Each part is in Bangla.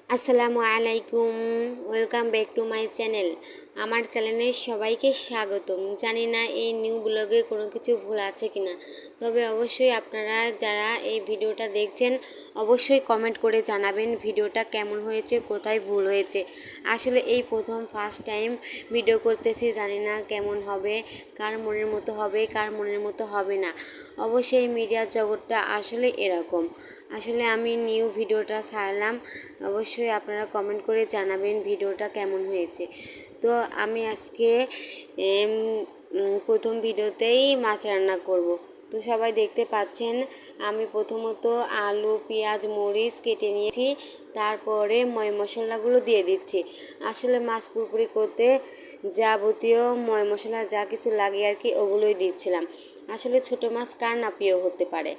আসসালামু আলাইকুম, welcome back to my channel. আমার চ্যানেলে সবাইকে স্বাগতম। জানি না এই নিউ ব্লগে কোনো কিছু ভুল আছে কি না, তবে অবশ্যই আপনারা যারা এই ভিডিওটা দেখছেন অবশ্যই কমেন্ট করে জানাবেন ভিডিওটা কেমন হয়েছে, কোথায় ভুল হয়েছে। আসলে এই প্রথম ফার্স্ট টাইম ভিডিও করতেছি, জানি না কেমন হবে, কার মনের মতো হবে, কার মনের মতো হবে না। অবশ্যই মিডিয়ার জগৎটা আসলে এরকম। আসলে আমি নিউ ভিডিওটা ছাড়লাম, অবশ্যই আপনারা কমেন্ট করে জানাবেন ভিডিওটা কেমন হয়েছে। তো আমি আজকে প্রথম ভিডিওতেই মাছ রান্না করব। তো সবাই দেখতে পাচ্ছেন আমি প্রথমত আলু, পেঁয়াজ, মরিচ কেটে নিয়েছি, তারপরে ময় মশলাগুলো দিয়ে দিচ্ছি। আসলে মাছ পুরোপুরি করতে যাবতীয় ময় মশলা যা কিছু লাগে আর কি ওগুলোই দিচ্ছিলাম। আসলে ছোটো মাছ কার না প্রিয় হতে পারে,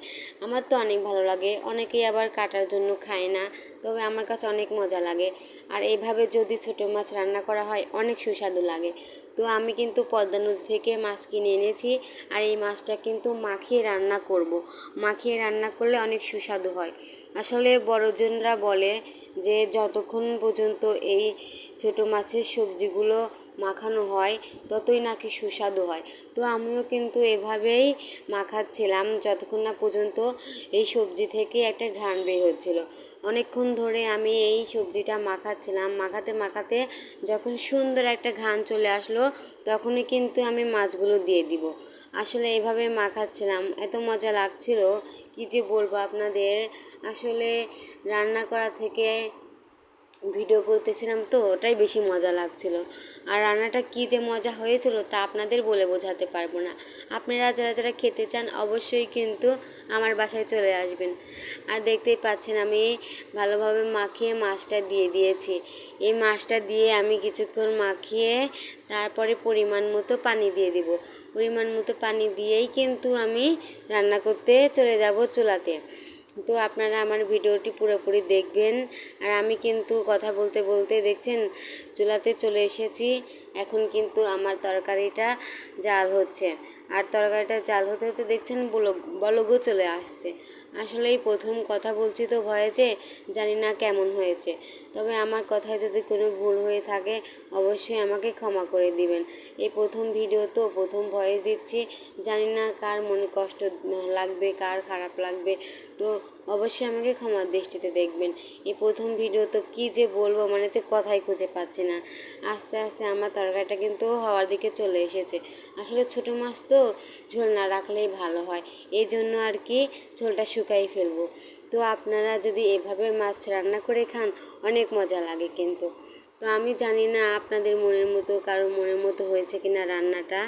আমার তো অনেক ভালো লাগে। অনেকেই আবার কাটার জন্য খায় না, তবে আমার কাছে অনেক মজা লাগে। আর এইভাবে যদি ছোটো মাছ রান্না করা হয় অনেক সুস্বাদু লাগে। তো আমি কিন্তু পদ্মা নদী থেকে মাছ কিনে এনেছি, আর এই মাছটা কিন্তু মাখিয়ে রান্না করব। মাখিয়ে রান্না করলে অনেক সুস্বাদু হয়। আসলে বড়জনরা বলে যে যতক্ষণ পর্যন্ত এই ছোটো মাছের সবজিগুলো মাখানো হয় ততই নাকি সুস্বাদু হয়। তো আমিও কিন্তু এভাবেই মাখাচ্ছিলাম যতক্ষণ না পর্যন্ত এই সবজি থেকে একটা ঘ্রাণ বের হচ্ছিল। অনেকক্ষণ ধরে আমি এই সবজিটা মাখাচ্ছিলাম, মাখাতে মাখাতে যখন সুন্দর একটা ঘ্রাণ চলে আসলো তখনই কিন্তু আমি মাছগুলো দিয়ে দিব। আসলে এইভাবে মাখাচ্ছিলাম, এত মজা লাগছিল কি যে বলবো আপনাদের। আসলে রান্না করা থেকে ভিডিও করতেছিলাম তো ওটাই বেশি মজা লাগছিল। আর রান্নাটা কী যে মজা হয়েছিল তা আপনাদের বলে বোঝাতে পারবো না। আপনারা যারা যারা খেতে চান অবশ্যই কিন্তু আমার বাসায় চলে আসবেন। আর দেখতেই পাচ্ছেন আমি ভালোভাবে মাখিয়ে মাছটা দিয়ে দিয়েছি। এই মাছটা দিয়ে আমি কিছুক্ষণ মাখিয়ে তারপরে পরিমাণ মতো পানি দিয়ে দিব। পরিমাণ মতো পানি দিয়েই কিন্তু আমি রান্না করতে চলে যাব চুলাতে। তো আপনারা আমার ভিডিওটি পুরোপুরি দেখবেন। আর আমি কিন্তু কথা বলতে বলতে দেখছেন চুলাতে চলে এসেছি। এখন কিন্তু আমার তরকারিটা জাল হচ্ছে, আর তরকারিটা জাল হতে হতে দেখছেন বলকও চলে আসছে। আসলে এই প্রথম কথা বলছি তো ভয়েছে, জানি না কেমন হয়েছে। তবে আমার কথায় যদি কোনো ভুল হয়ে থাকে অবশ্যই আমাকে ক্ষমা করে দিবেন। এই প্রথম ভিডিও তো, প্রথম ভয়েস দিচ্ছি, জানি না কার মনে কষ্ট লাগবে, কার খারাপ লাগবে। তো অবশ্যই আমাকে ক্ষমার দৃষ্টিতে দেখবেন। এই প্রথম ভিডিও তো কী যে বলবো, মানে যে কথাই খুঁজে পাচ্ছি না। আস্তে আস্তে আমার তরকারিটা কিন্তু হওয়ার দিকে চলে এসেছে। আসলে ছোটো মাছ তো ঝোল না রাখলেই ভালো হয়, এই জন্য আর কি ঝোলটা শুকাই ফেলবো। তো আপনারা যদি এভাবে মাছ রান্না করে খান অনেক মজা লাগে কিন্তু। তো আমি জানি না আপনাদের মনের মতো কারো মনের মতো হয়েছে কিনা রান্নাটা।